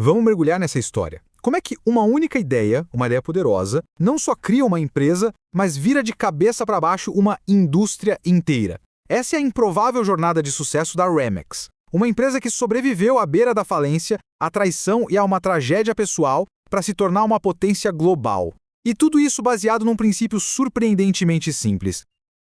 Vamos mergulhar nessa história. Como é que uma única ideia, uma ideia poderosa, não só cria uma empresa, mas vira de cabeça para baixo uma indústria inteira? Essa é a improvável jornada de sucesso da Remex, uma empresa que sobreviveu à beira da falência, à traição e a uma tragédia pessoal para se tornar uma potência global. E tudo isso baseado num princípio surpreendentemente simples.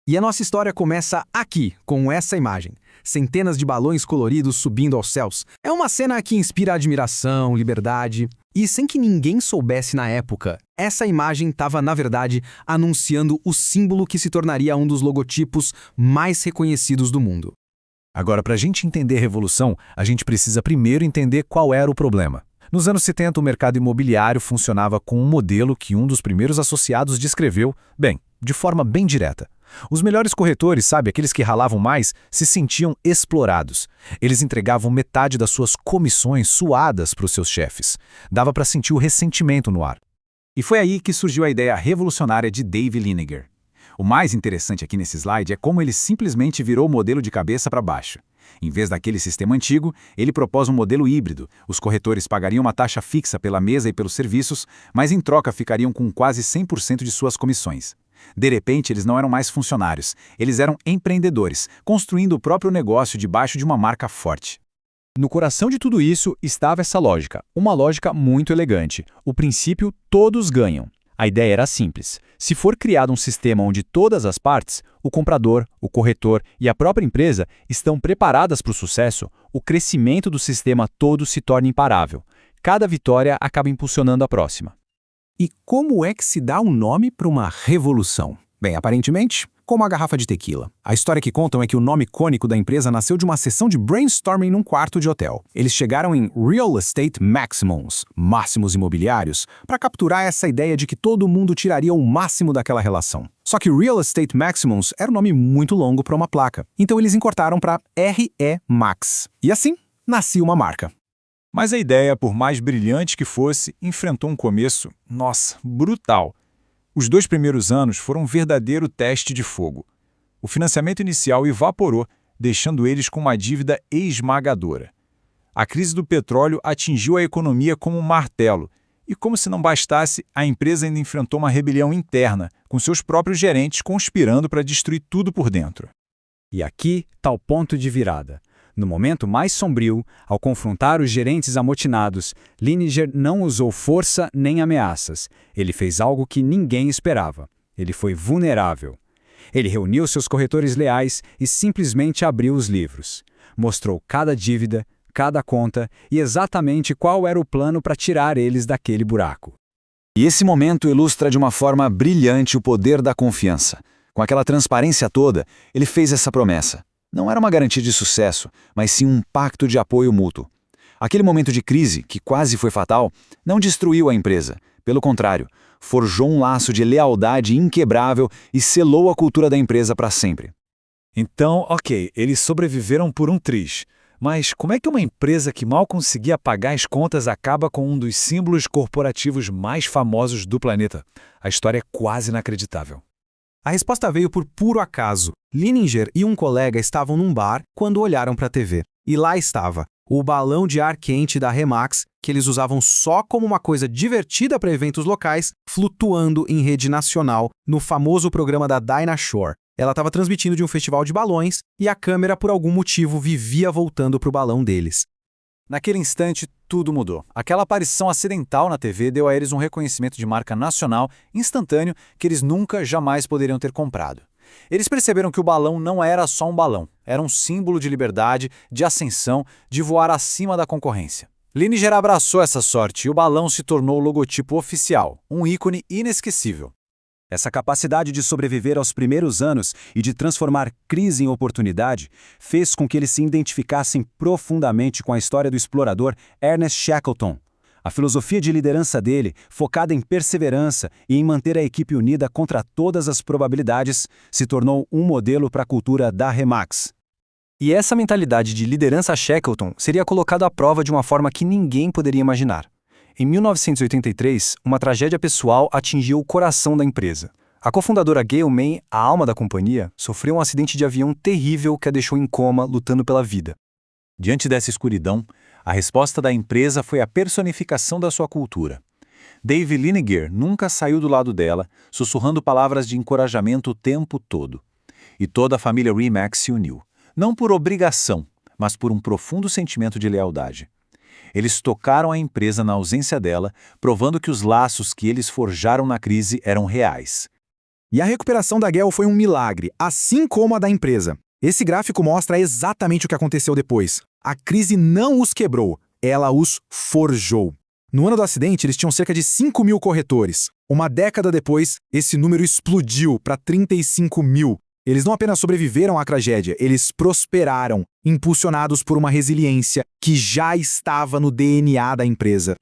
E a nossa história começa aqui, com essa imagem. Centenas de balões coloridos subindo aos céus. É uma cena que inspira admiração, liberdade. E sem que ninguém soubesse na época, essa imagem estava, na verdade, anunciando o símbolo que se tornaria um dos logotipos mais reconhecidos do mundo. Agora, para a gente entender a revolução, a gente precisa primeiro entender qual era o problema. Nos anos 70, o mercado imobiliário funcionava com um modelo que um dos primeiros associados descreveu, de forma bem direta. Os melhores corretores, sabe, aqueles que ralavam mais, se sentiam explorados. Eles entregavam metade das suas comissões suadas para os seus chefes. Dava para sentir o ressentimento no ar. E foi aí que surgiu a ideia revolucionária de Dave Liniger. O mais interessante aqui nesse slide é como ele simplesmente virou o modelo de cabeça para baixo. Em vez daquele sistema antigo, ele propôs um modelo híbrido. Os corretores pagariam uma taxa fixa pela mesa e pelos serviços, mas em troca ficariam com quase 100% de suas comissões. De repente, eles não eram mais funcionários, eles eram empreendedores, construindo o próprio negócio debaixo de uma marca forte. No coração de tudo isso estava essa lógica, uma lógica muito elegante. O princípio todos ganham. A ideia era simples. Se for criado um sistema onde todas as partes, o comprador, o corretor e a própria empresa, estão preparadas para o sucesso, o crescimento do sistema todo se torna imparável. Cada vitória acaba impulsionando a próxima. E como é que se dá um nome para uma revolução? Bem, aparentemente, como a garrafa de tequila. A história que contam é que o nome icônico da empresa nasceu de uma sessão de brainstorming num quarto de hotel. Eles chegaram em Real Estate Maximums, máximos imobiliários, para capturar essa ideia de que todo mundo tiraria o máximo daquela relação. Só que Real Estate Maximums era um nome muito longo para uma placa, então eles encurtaram para RE Max. E assim, nascia uma marca. Mas a ideia, por mais brilhante que fosse, enfrentou um começo, brutal. Os 2 primeiros anos foram um verdadeiro teste de fogo. O financiamento inicial evaporou, deixando eles com uma dívida esmagadora. A crise do petróleo atingiu a economia como um martelo, e como se não bastasse, a empresa ainda enfrentou uma rebelião interna, com seus próprios gerentes conspirando para destruir tudo por dentro. E aqui está o ponto de virada. No momento mais sombrio, ao confrontar os gerentes amotinados, Liniger não usou força nem ameaças. Ele fez algo que ninguém esperava. Ele foi vulnerável. Ele reuniu seus corretores leais e simplesmente abriu os livros. Mostrou cada dívida, cada conta e exatamente qual era o plano para tirar eles daquele buraco. E esse momento ilustra de uma forma brilhante o poder da confiança. Com aquela transparência toda, ele fez essa promessa. Não era uma garantia de sucesso, mas sim um pacto de apoio mútuo. Aquele momento de crise, que quase foi fatal, não destruiu a empresa. Pelo contrário, forjou um laço de lealdade inquebrável e selou a cultura da empresa para sempre. Então, eles sobreviveram por um triz. Mas como é que uma empresa que mal conseguia pagar as contas acaba com um dos símbolos corporativos mais famosos do planeta? A história é quase inacreditável. A resposta veio por puro acaso. Liniger e um colega estavam num bar quando olharam para a TV. E lá estava, o balão de ar quente da Remax, que eles usavam só como uma coisa divertida para eventos locais, flutuando em rede nacional no famoso programa da Dinah Shore. Ela estava transmitindo de um festival de balões e a câmera, por algum motivo, vivia voltando para o balão deles. Naquele instante, tudo mudou. Aquela aparição acidental na TV deu a eles um reconhecimento de marca nacional instantâneo que eles nunca, jamais poderiam ter comprado. Eles perceberam que o balão não era só um balão, era um símbolo de liberdade, de ascensão, de voar acima da concorrência. Liniger abraçou essa sorte e o balão se tornou o logotipo oficial, um ícone inesquecível. Essa capacidade de sobreviver aos primeiros anos e de transformar crise em oportunidade fez com que eles se identificassem profundamente com a história do explorador Ernest Shackleton. A filosofia de liderança dele, focada em perseverança e em manter a equipe unida contra todas as probabilidades, se tornou um modelo para a cultura da Remax. E essa mentalidade de liderança Shackleton seria colocada à prova de uma forma que ninguém poderia imaginar. Em 1983, uma tragédia pessoal atingiu o coração da empresa. A cofundadora Gayle May, a alma da companhia, sofreu um acidente de avião terrível que a deixou em coma, lutando pela vida. Diante dessa escuridão, A resposta da empresa foi a personificação da sua cultura. Dave Lineker nunca saiu do lado dela, sussurrando palavras de encorajamento o tempo todo. E toda a família Remax se uniu, não por obrigação, mas por um profundo sentimento de lealdade. Eles tocaram a empresa na ausência dela, provando que os laços que eles forjaram na crise eram reais. E a recuperação da Gale foi um milagre, assim como a da empresa. Esse gráfico mostra exatamente o que aconteceu depois. A crise não os quebrou, ela os forjou. No ano do acidente, eles tinham cerca de 5 mil corretores. Uma década depois, esse número explodiu para 35 mil. Eles não apenas sobreviveram à tragédia, eles prosperaram, impulsionados por uma resiliência que já estava no DNA da empresa.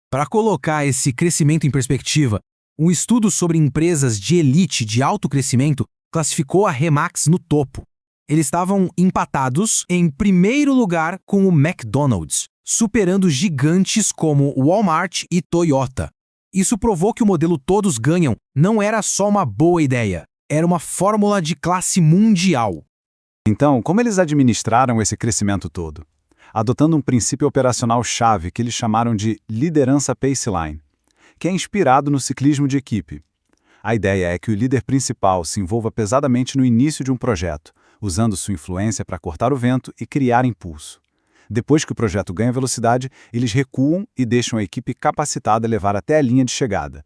Para colocar esse crescimento em perspectiva, um estudo sobre empresas de elite de alto crescimento classificou a Remax no topo. Eles estavam empatados em primeiro lugar com o McDonald's, superando gigantes como Walmart e Toyota. Isso provou que o modelo Todos Ganham não era só uma boa ideia, era uma fórmula de classe mundial. Então, como eles administraram esse crescimento todo? Adotando um princípio operacional-chave que eles chamaram de liderança paceline, que é inspirado no ciclismo de equipe. A ideia é que o líder principal se envolva pesadamente no início de um projeto, usando sua influência para cortar o vento e criar impulso. Depois que o projeto ganha velocidade, eles recuam e deixam a equipe capacitada a levar até a linha de chegada.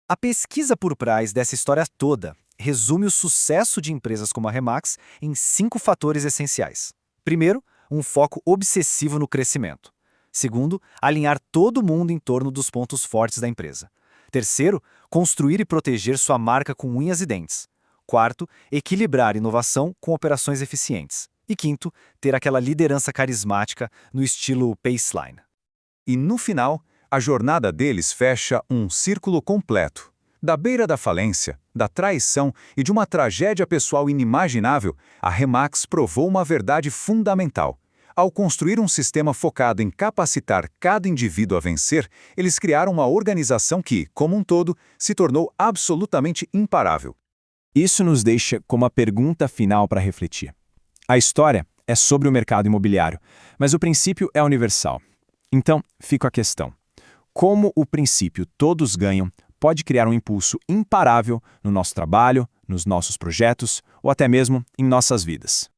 A pesquisa por trás dessa história toda resume o sucesso de empresas como a Remax em 5 fatores essenciais. Primeiro, um foco obsessivo no crescimento. Segundo, alinhar todo mundo em torno dos pontos fortes da empresa. Terceiro, construir e proteger sua marca com unhas e dentes. Quarto, equilibrar inovação com operações eficientes. E quinto, ter aquela liderança carismática no estilo Paceline. E no final, a jornada deles fecha um círculo completo. Da beira da falência, da traição e de uma tragédia pessoal inimaginável, a Remax provou uma verdade fundamental. Ao construir um sistema focado em capacitar cada indivíduo a vencer, eles criaram uma organização que, como um todo, se tornou absolutamente imparável. Isso nos deixa com uma pergunta final para refletir. A história é sobre o mercado imobiliário, mas o princípio é universal. Então, fica a questão. Como o princípio todos ganham pode criar um impulso imparável no nosso trabalho, nos nossos projetos ou até mesmo em nossas vidas?